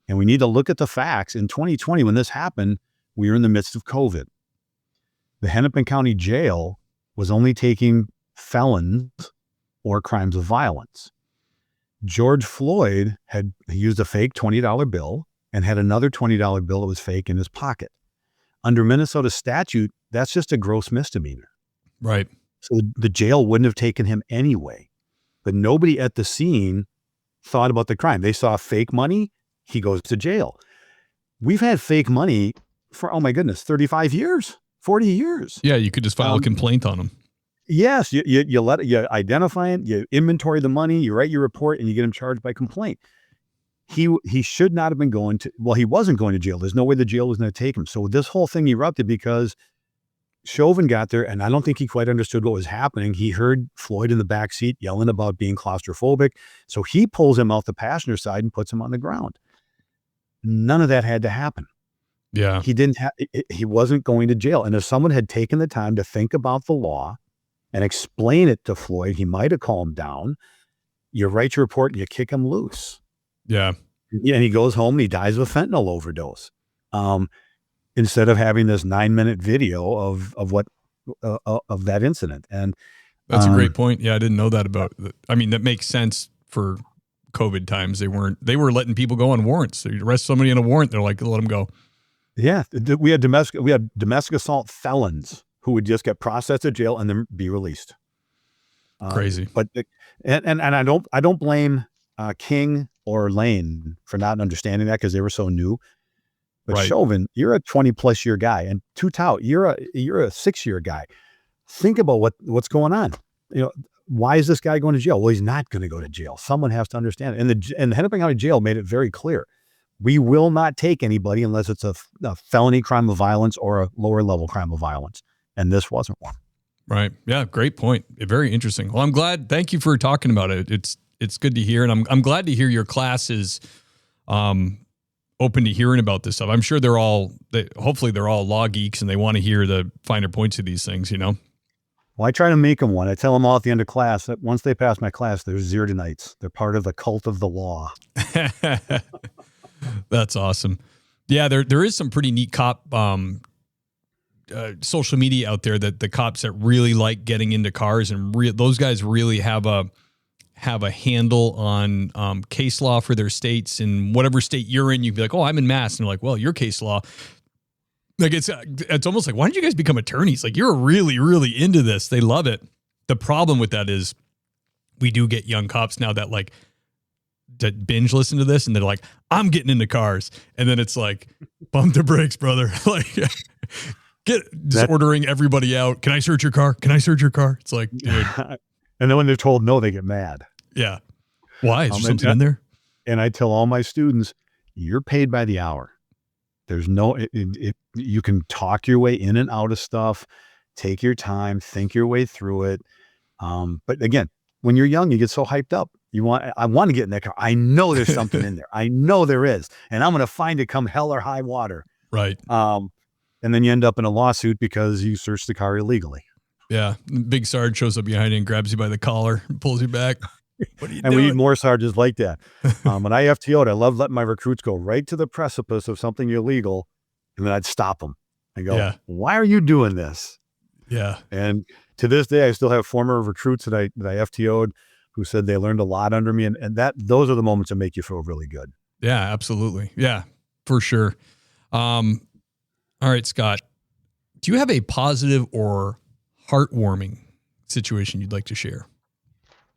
And we need to look at the facts. In 2020, when this happened, we were in the midst of COVID. The Hennepin County Jail was only taking felons or crimes of violence. George Floyd had used a fake $20 bill and had another $20 bill that was fake in his pocket. Under Minnesota statute, that's just a gross misdemeanor. Right. So the jail wouldn't have taken him anyway. But nobody at the scene thought about the crime. They saw fake money, he goes to jail. We've had fake money for, 35 years, 40 years. Yeah, you could just file a complaint on him. Yes, you identify it, you inventory the money, you write your report, and you get him charged by complaint. He should not have been he wasn't going to jail. There's no way the jail was going to take him. So this whole thing erupted because Chauvin got there, and I don't think he quite understood what was happening. He heard Floyd in the back seat yelling about being claustrophobic. So he pulls him out the passenger side and puts him on the ground. None of that had to happen. Yeah. He wasn't going to jail. And if someone had taken the time to think about the law and explain it to Floyd, he might have calmed down. You write your report and you kick him loose. Yeah. And he goes home and he dies of a fentanyl overdose. Instead of having this 9-minute video of that incident. And that's a great point. Yeah. I didn't know that that makes sense for COVID times. They were letting people go on warrants. So you arrest somebody on a warrant, they're like, let them go. Yeah. We had domestic assault felons who would just get processed at jail and then be released. Crazy. But I don't blame King or Lane for not understanding that because they were so new. But right. Chauvin, you're a 20+ year guy, and Tao, you're a 6-year guy. Think about what's going on. Why is this guy going to jail? Well, he's not going to go to jail. Someone has to understand it. And the Hennepin County Jail made it very clear. We will not take anybody unless it's a felony crime of violence or a lower level crime of violence. And this wasn't one. Right. Yeah. Great point. Very interesting. Well, I'm glad. Thank you for talking about it. It's good to hear. And I'm glad to hear your class is open to hearing about this stuff. I'm sure hopefully they're all law geeks and they want to hear the finer points of these things, Well, I try to make them one. I tell them all at the end of class that once they pass my class, they're Zierdenites. They're part of the cult of the law. That's awesome. Yeah, there is some pretty neat cop social media out there that the cops that really like getting into cars and those guys really have a handle on case law for their states. And whatever state you're in, you'd be like, oh, I'm in Mass. And they're like, well, your case law. Like it's almost like, why don't you guys become attorneys? Like you're really, really into this. They love it. The problem with that is we do get young cops now that binge listen to this and they're like, I'm getting into cars. And then it's like, bump the brakes, brother. Like ordering everybody out. Can I search your car? Can I search your car? It's like, dude. And then when they're told no, they get mad. Yeah. Why? Is there something in there? And I tell all my students, you're paid by the hour. There's you can talk your way in and out of stuff, take your time, think your way through it. But again, when you're young, you get so hyped up. I want to get in that car. I know there's something in there. I know there is. And I'm going to find it come hell or high water. Right. And then you end up in a lawsuit because you searched the car illegally. Yeah. Big Sarge shows up behind you and grabs you by the collar and pulls you back. What are you doing? We need more sergeants like that. When I FTO'd, I love letting my recruits go right to the precipice of something illegal, and then I'd stop them. I go, why are you doing this? Yeah. And to this day, I still have former recruits that I FTO'd who said they learned a lot under me. And those are the moments that make you feel really good. Yeah, absolutely. Yeah, for sure. All right, Scott, do you have a positive or heartwarming situation you'd like to share?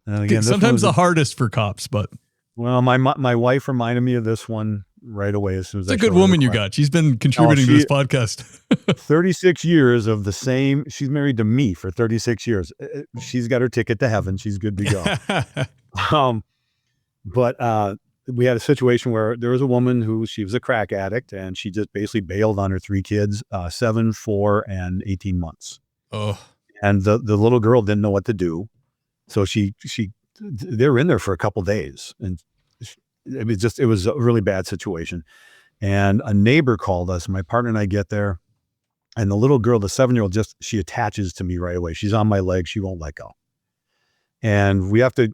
And again, sometimes the hardest for cops, but. Well, my wife reminded me of this one right away as soon as it's a good woman you got. She's been contributing to this podcast. 36 years of the same. She's married to me for 36 years. She's got her ticket to heaven. She's good to go. But we had a situation where there was a woman who she was a crack addict, and she just basically bailed on her 3 kids, 7, 4, and 18 months. Oh, and the little girl didn't know what to do, so they were in there for a couple days, and it was a really bad situation. And a neighbor called us. My partner and I get there, and the little girl, the 7-year-old, she attaches to me right away. She's on my leg. She won't let go. And we have to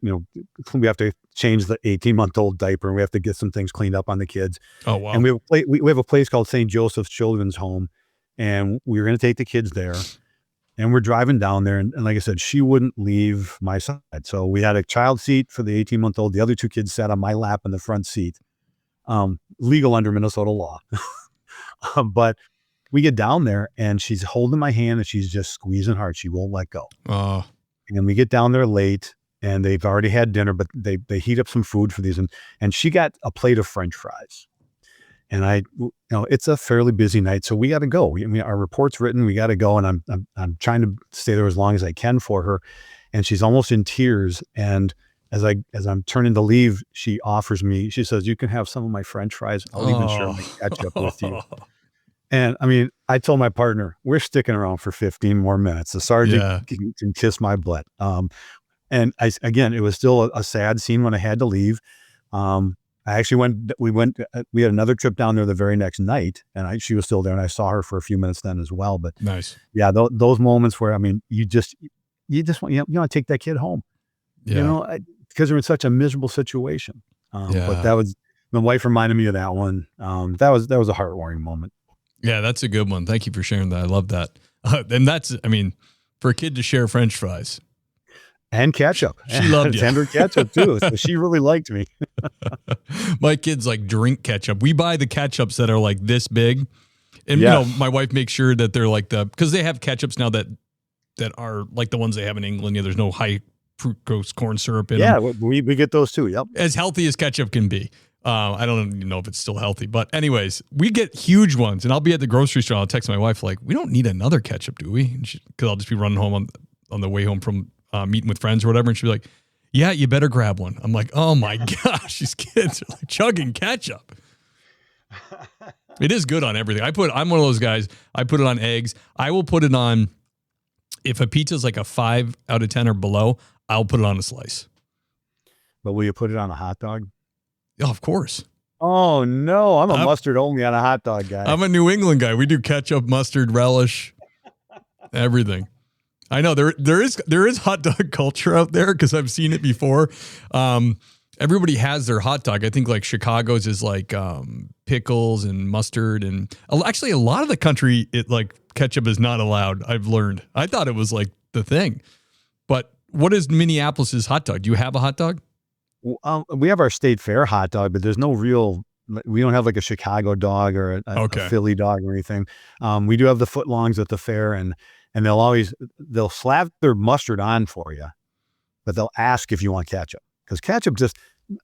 change the 18-month-old diaper, and we have to get some things cleaned up on the kids. Oh, wow. And we have a place called St. Joseph's Children's Home, and we were going to take the kids there. And we're driving down there, and like I said, she wouldn't leave my side. So we had a child seat for the 18-month-old. The other 2 kids sat on my lap in the front seat. Legal under Minnesota law. But we get down there, and she's holding my hand, and she's just squeezing hard. She won't let go. Oh. And we get down there late, and they've already had dinner, but they heat up some food for these. And she got a plate of French fries. And it's a fairly busy night, so we got to go. Our report's written, we got to go. And I'm trying to stay there as long as I can for her. And she's almost in tears. And as I'm turning to leave, she says, "You can have some of my French fries. I'll even share my ketchup with you." And I told my partner, we're sticking around for 15 more minutes. The sergeant can kiss my butt. And it was still a sad scene when I had to leave. I actually we had another trip down there the very next night, and she was still there, and I saw her for a few minutes then as well. But nice. Yeah, those moments where, you just want to take that kid home, because they're in such a miserable situation. But that was, my wife reminded me of that one. That was a heartwarming moment. Yeah, that's a good one. Thank you for sharing that. I love that. And that's, for a kid to share French fries. And ketchup. She loved you. Tender ketchup too. So she really liked me. My kids drink ketchup. We buy the ketchups that are this big. And my wife makes sure that they're because they have ketchups now that are like the ones they have in England. There's no high fructose corn syrup in them. Yeah, we get those too. Yep. As healthy as ketchup can be. I don't even know if it's still healthy, but anyways, we get huge ones, and I'll be at the grocery store. I'll text my wife we don't need another ketchup, do we? Because I'll just be running home on the way home from meeting with friends or whatever, and she'll be like, "Yeah, you better grab one." I'm like, "Oh my gosh, these kids are chugging ketchup." It is good on everything. I'm one of those guys. I put it on eggs. I will put it on, if a pizza's a 5 out of 10 or below, I'll put it on a slice. But will you put it on a hot dog? Oh, of course. Oh no, I'm a mustard only on a hot dog guy. I'm a New England guy. We do ketchup, mustard, relish, everything. I know there is hot dog culture out there because I've seen it before. Everybody has their hot dog. I think Chicago's is pickles and mustard, and actually a lot of the country ketchup is not allowed. I've learned. I thought it was the thing. But what is Minneapolis's hot dog? Do you have a hot dog? We have our state fair hot dog, but there's no real. We don't have a Chicago dog or a Philly dog or anything. We do have the footlongs at the fair, and they'll slap their mustard on for you, but they'll ask if you want ketchup, because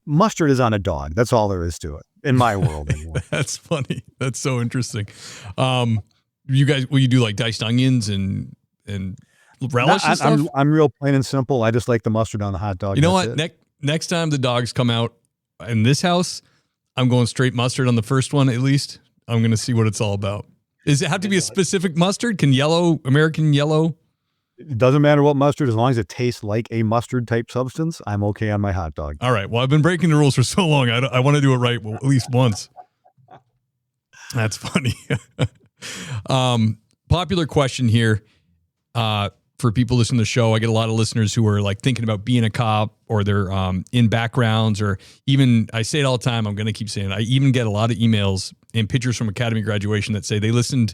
mustard is on a dog. That's all there is to it in my world. Anyway. That's funny. That's so interesting. You guys, will you do diced onions and relish and stuff? I'm real plain and simple. I just like the mustard on the hot dog. You know what? Next time the dogs come out in this house, I'm going straight mustard on the first one at least. I'm going to see what it's all about. Does it have to be a specific mustard? Can American yellow? It doesn't matter what mustard, as long as it tastes like a mustard type substance, I'm okay on my hot dog. All right. Well, I've been breaking the rules for so long. I want to do it right at least once. That's funny. Popular question here. For people listening to the show, I get a lot of listeners who are thinking about being a cop, or they're in backgrounds, or even, I say it all the time, I'm going to keep saying it, I even get a lot of emails and pictures from academy graduation that say they listened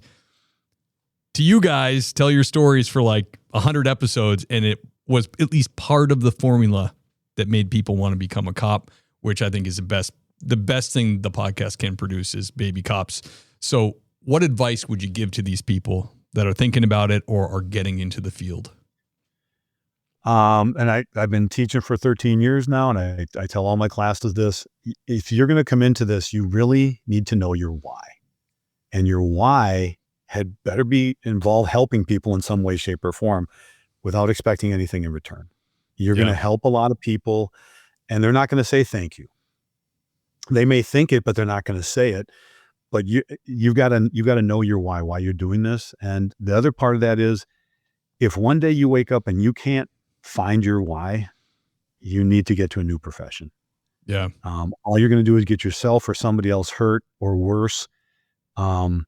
to you guys tell your stories for like 100 episodes, and it was at least part of the formula that made people want to become a cop, which I think is the best thing the podcast can produce is baby cops. So what advice would you give to these people that are thinking about it or are getting into the field? And I've been teaching for 13 years now, and I tell all my classes this: if you're going to come into this, you really need to know your why, and your why had better be involved helping people in some way, shape, or form without expecting anything in return. You're going to help a lot of people, and they're not going to say thank you. They may think it, but they're not going to say it. But you've got to know your why you're doing this. And the other part of that is, if one day you wake up and you can't find your why, you need to get to a new profession. Yeah. All you're going to do is get yourself or somebody else hurt or worse. And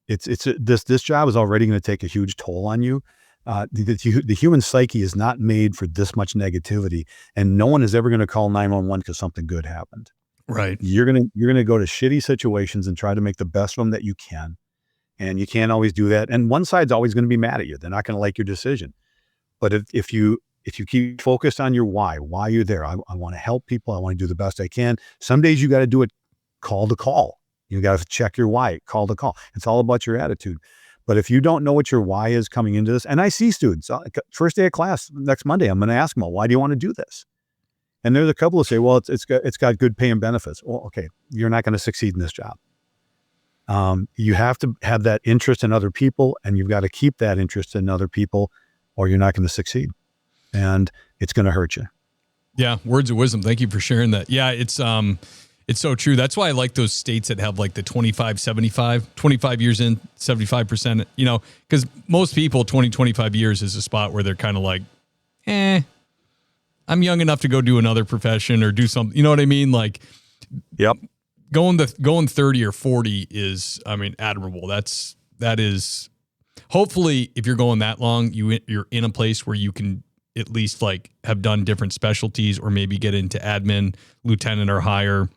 this job is already going to take a huge toll on you. The human psyche is not made for this much negativity, and no one is ever going to call 911 because something good happened. Right. You're going to go to shitty situations and try to make the best of them that you can. And you can't always do that. And one side's always going to be mad at you. They're not going to like your decision. But if you keep focused on your why you're there, I want to help people. I want to do the best I can. Some days you got to do it call to call. You got to check your why, call to call. It's all about your attitude. But if you don't know what your why is coming into this, and I see students, first day of class, next Monday, I'm going to ask them, why do you want to do this? And there's a couple who say, well, it's got good pay and benefits. Well, okay, you're not going to succeed in this job. You have to have that interest in other people, and you've got to keep that interest in other people, or you're not going to succeed. And it's going to hurt you. Yeah. Words of wisdom. Thank you for sharing that. Yeah. It's so true. That's why I like those states that have like the 25 years in, 75%, because most people 25 years is a spot where they're kind of like, I'm young enough to go do another profession or do something. You know what I mean? Like, yep. Going 30 or 40 is, admirable. That is hopefully if you're going that long, you're in a place where you can at least like have done different specialties or maybe get into admin, lieutenant or higher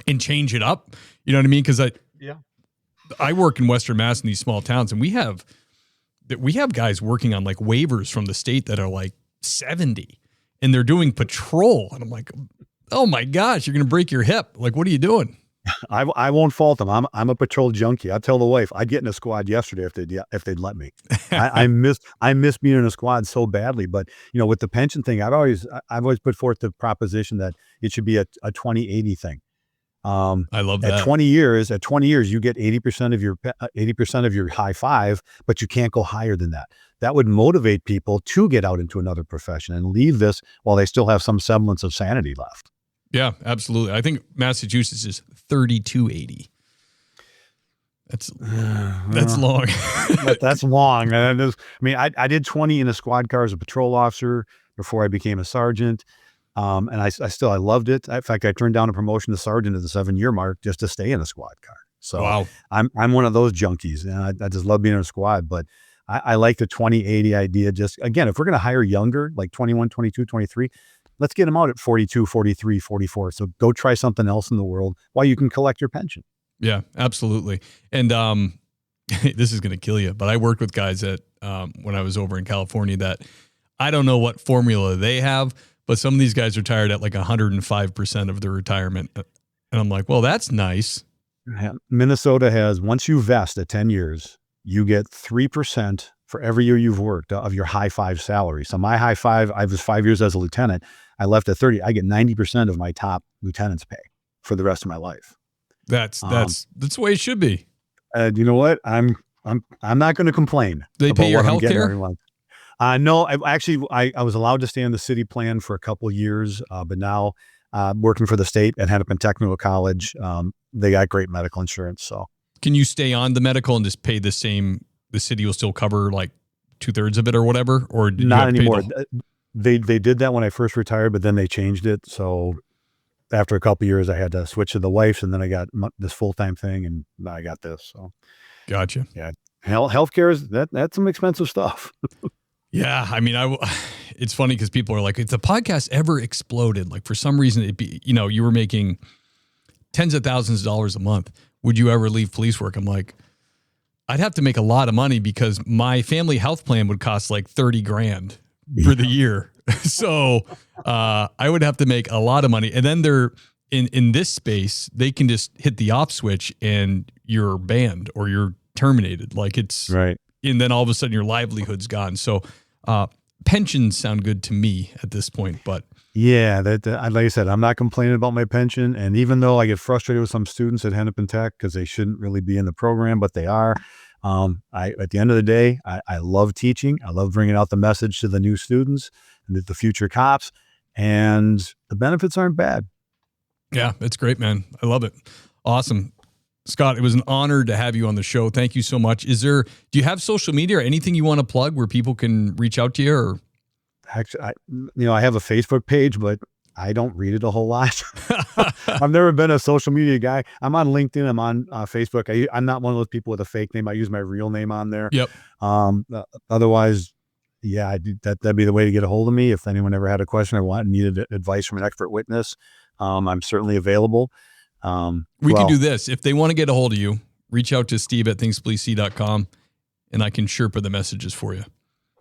and change it up. You know what I mean? Cause I work in Western Mass in these small towns, and we have guys working on like waivers from the state that are like 70 and they're doing patrol. And I'm like, oh my gosh, you're going to break your hip. Like, what are you doing? I won't fault them. I'm a patrol junkie. I tell the wife I'd get in a squad yesterday if they'd let me. I miss being in a squad so badly. But with the pension thing, I've always put forth the proposition that it should be a 20-80 thing. I love that. At 20 years, you get 80% of your high five, but you can't go higher than that. That would motivate people to get out into another profession and leave this while they still have some semblance of sanity left. Yeah, absolutely. I think Massachusetts is 3280. That's long. That's long. And I did 20 in a squad car as a patrol officer before I became a sergeant. And I loved it. In fact, I turned down a promotion to sergeant at the 7-year mark just to stay in a squad car. So wow. I'm one of those junkies, and I just love being in a squad. But I like the 20-80 idea. Just again, if we're going to hire younger, like 21, 22, 23, let's get them out at 42, 43, 44. So go try something else in the world while you can collect your pension. Yeah, absolutely. And this is going to kill you, but I worked with guys that when I was over in California that I don't know what formula they have, but some of these guys retired at like 105% of their retirement. And I'm like, well, that's nice. Minnesota has, once you vest at 10 years, you get 3% for every year you've worked of your high five salary. So my high five, I was 5 years as a lieutenant. I left at 30. I get 90% of my top lieutenant's pay for the rest of my life. That's the way it should be. You know what? I'm not going to complain. They pay your health care? No, I was allowed to stay on the city plan for a couple of years, but now working for the state at Hennepin Technical College, they got great medical insurance. So can you stay on the medical and just pay the same? The city will still cover like 2/3 of it or whatever, or not anymore. They did that when I first retired, but then they changed it. So after a couple of years, I had to switch to the wife's, and then I got this full-time thing, and now I got this. So gotcha. Yeah, healthcare is that's some expensive stuff. Yeah, it's funny because people are like, if the podcast ever exploded, like for some reason you were making tens of thousands of dollars a month, would you ever leave police work? I'm like, I'd have to make a lot of money because my family health plan would cost like $30,000 for the year. So I would have to make a lot of money. And then they're in this space, they can just hit the off switch and you're banned or you're terminated. Like it's right. And then all of a sudden your livelihood's gone. So pensions sound good to me at this point, but yeah, that like I said, I'm not complaining about my pension. And even though I get frustrated with some students at Hennepin Tech because they shouldn't really be in the program, but they are, at the end of the day, I love teaching. I love bringing out the message to the new students and the future cops, and the benefits aren't bad. Yeah, it's great, man. I love it. Awesome. Scott, it was an honor to have you on the show. Thank you so much. Do you have social media or anything you want to plug where people can reach out to you? Or actually, I have a Facebook page, but I don't read it a whole lot. I've never been a social media guy. I'm on LinkedIn. I'm on Facebook. I'm not one of those people with a fake name. I use my real name on there. Yep. Otherwise, yeah, that'd be the way to get a hold of me. If anyone ever had a question or needed advice from an expert witness, I'm certainly available. We can do this. If they want to get a hold of you, reach out to Steve at thingspolicec.com and I can Sherpa the messages for you.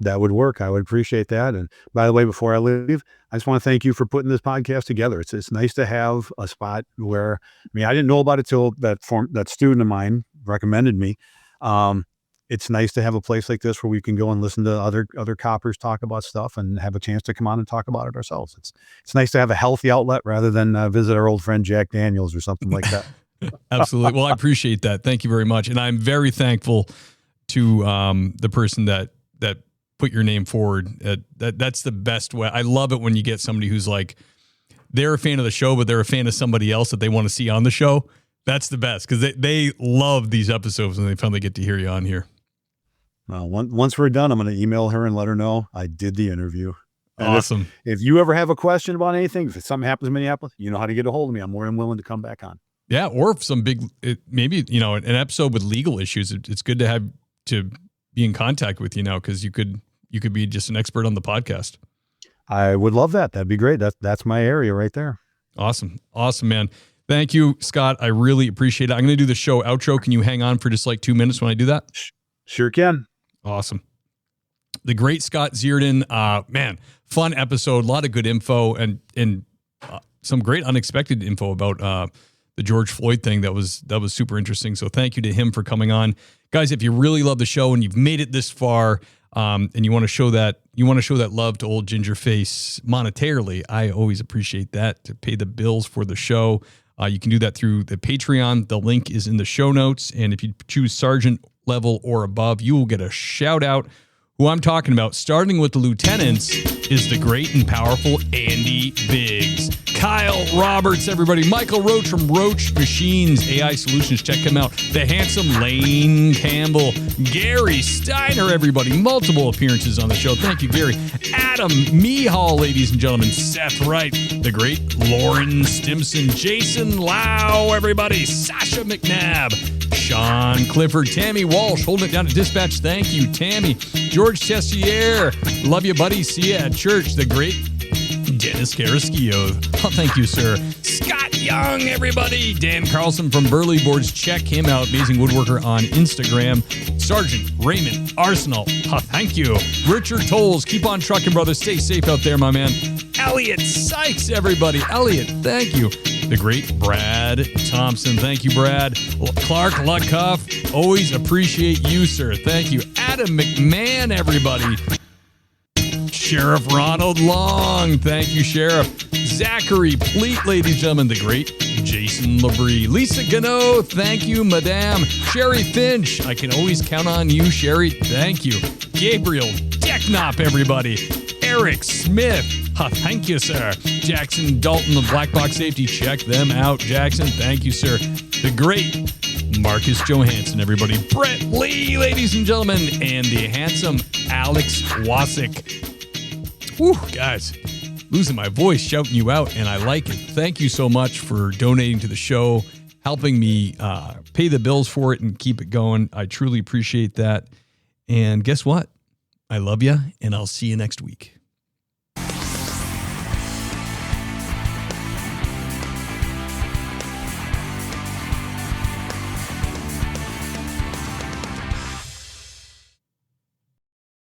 That would work. I would appreciate that. And by the way, before I leave, I just want to thank you for putting this podcast together. It's nice to have a spot where, I didn't know about it till that student of mine recommended me. It's nice to have a place like this where we can go and listen to other coppers talk about stuff and have a chance to come on and talk about it ourselves. It's nice to have a healthy outlet rather than visit our old friend Jack Daniels or something like that. Absolutely. Well, I appreciate that. Thank you very much. And I'm very thankful to the person that put your name forward. That's the best way. I love it when you get somebody who's like, they're a fan of the show, but they're a fan of somebody else that they want to see on the show. That's the best because they love these episodes and they finally get to hear you on here. Well, once we're done, I'm going to email her and let her know I did the interview. And awesome. If you ever have a question about anything, if something happens in Minneapolis, you know how to get a hold of me. I'm more than willing to come back on. Yeah. Or if some maybe, an episode with legal issues, it's good to be in contact with you now because you could be just an expert on the podcast. I would love that. That'd be great. That's my area right there. Awesome. Awesome, man. Thank you, Scott. I really appreciate it. I'm going to do the show outro. Can you hang on for just like 2 minutes when I do that? Sure can. Awesome. The great Scott Zierden, man, fun episode, a lot of good info and some great unexpected info about the George Floyd thing. That was super interesting. So thank you to him for coming on. Guys, if you really love the show and you've made it this far, and you want to show that love to old Gingerface monetarily, I always appreciate that to pay the bills for the show. You can do that through the Patreon. The link is in the show notes. And if you choose sergeant level or above, you will get a shout out. Who I'm talking about, starting with the lieutenants, is the great and powerful Andy Biggs. Kyle Roberts, everybody. Michael Roach from Roach Machines AI Solutions. Check him out. The handsome Lane Campbell. Gary Steiner, everybody. Multiple appearances on the show. Thank you, Gary. Adam Mehall, ladies and gentlemen. Seth Wright. The great Lauren Stimson. Jason Lau, everybody. Sasha McNabb. Sean Clifford. Tammy Walsh, holding it down at dispatch. Thank you, Tammy. George Tessier. Love you, buddy. See you at church. The great Dennis Carrasquillo. Oh, thank you, sir. Scott Young, everybody. Dan Carlson from Burley Boards. Check him out. Amazing woodworker on Instagram. Sergeant Raymond Arsenal. Oh, thank you. Richard Tolles. Keep on trucking, brother. Stay safe out there, my man. Elliot Sykes, everybody. Elliot, thank you. The great Brad Thompson. Thank you, Brad. Clark Lutkoff. Always appreciate you, sir. Thank you. Adam McMahon, everybody. Sheriff Ronald Long. Thank you, Sheriff. Zachary Pleat, ladies and gentlemen. The great Jason Labrie. Lisa Gano. Thank you, Madame. Sherry Finch. I can always count on you, Sherry. Thank you. Gabriel Decknop, everybody. Eric Smith. Thank you, sir. Jackson Dalton of Black Box Safety. Check them out. Jackson, thank you, sir. The great Marcus Johansson, everybody. Brett Lee, ladies and gentlemen. And the handsome Alex Wasick. Whew, guys, losing my voice, shouting you out, and I like it. Thank you so much for donating to the show, helping me pay the bills for it and keep it going. I truly appreciate that. And guess what? I love you, and I'll see you next week.